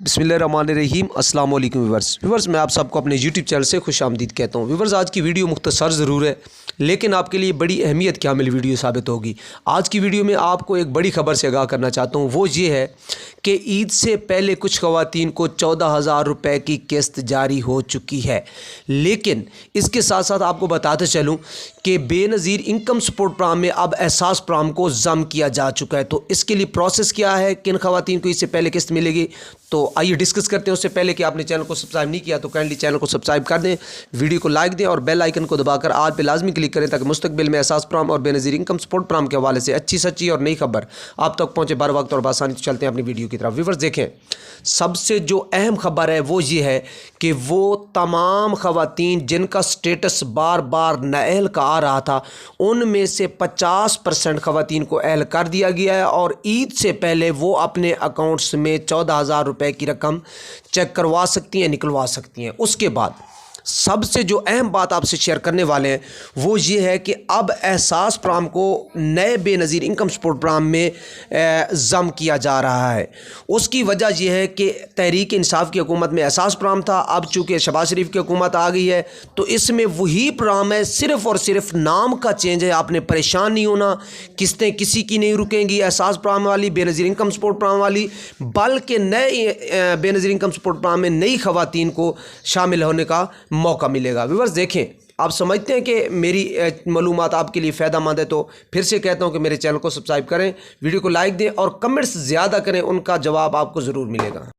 बिस्मिल्लाहिर्रहमानिर्रहीम अस्सलाम वालेकुम व्यूअर्स मैं आप सबको अपने यूट्यूब चैनल से खुश आमदीद कहता हूँ। व्यूअर्स आज की वीडियो मुख्तसर ज़रूर है लेकिन आपके लिए बड़ी अहमियत की हामिल वीडियो साबित होगी। आज की वीडियो में आपको एक बड़ी ख़बर से आगाह करना चाहता हूँ, वो ये है कि ईद से पहले कुछ ख़वातीन को 14,000 रुपये की किस्त जारी हो चुकी है। लेकिन इसके साथ साथ आपको बताते चलूँ कि बेनज़ीर इनकम सपोर्ट प्रोग्राम में अब एहसास प्रोग्राम को ज़म किया जा चुका है। तो इसके लिए प्रोसेस क्या है, किन ख़वातीन को इससे पहले किस्त मिलेगी, तो आइए डिस्कस करते हैं। उससे पहले कि आपने चैनल को सब्सक्राइब नहीं किया तो काइंडली चैनल को सब्सक्राइब कर दें, वीडियो को लाइक दें और बेल आइकन को दबाकर आज पे लाजमी क्लिक करें ताकि मुस्तकबिल में एहसास प्रोग्राम और बेनज़ीर इनकम सपोर्ट प्रोग्राम के हवाले से अच्छी सच्ची और नई खबर आप तक पहुँचे बर वक्त और बासानी। तो चलते हैं अपनी वीडियो की तरफ। व्यूअर्स देखें, सबसे जो अहम खबर है वो ये है कि वो तमाम ख़वातीन जिनका स्टेटस बार बार नाअहल का आ रहा था उनमें से 50% ख़वातीन को अहल कर दिया गया है और ईद से पहले वो अपने अकाउंट्स में 14,000 रुपये की रकम चेक करवा सकती हैं, निकलवा सकती हैं। उसके बाद सबसे जो अहम बात आपसे शेयर करने वाले हैं वो ये है कि अब एहसास प्रोग्राम को नए बेनज़ीर इनकम सपोर्ट प्रोग्राम में ज़म किया जा रहा है। उसकी वजह यह है कि तहरीक इंसाफ की हुकूमत में एहसास प्रोग्राम था, अब चूँकि शहबाज शरीफ की हुकूमत आ गई है तो इसमें वही प्रोग्राम है, सिर्फ़ और सिर्फ नाम का चेंज है। आपने परेशान नहीं होना, किस्तें किसी की नहीं रुकेंगी एहसास प्रोग्राम वाली, बेनज़ीर इनकम सपोर्ट प्रोग्राम वाली, बल्कि नए बेनज़ीर इनकम सपोर्ट प्रोग्राम में नई ख़वातीन को शामिल होने का मौका मिलेगा। व्यूअर्स देखें, आप समझते हैं कि मेरी मालूमात आपके लिए फ़ायदेमंद है तो फिर से कहता हूं कि मेरे चैनल को सब्सक्राइब करें, वीडियो को लाइक दें और कमेंट्स ज़्यादा करें, उनका जवाब आपको ज़रूर मिलेगा।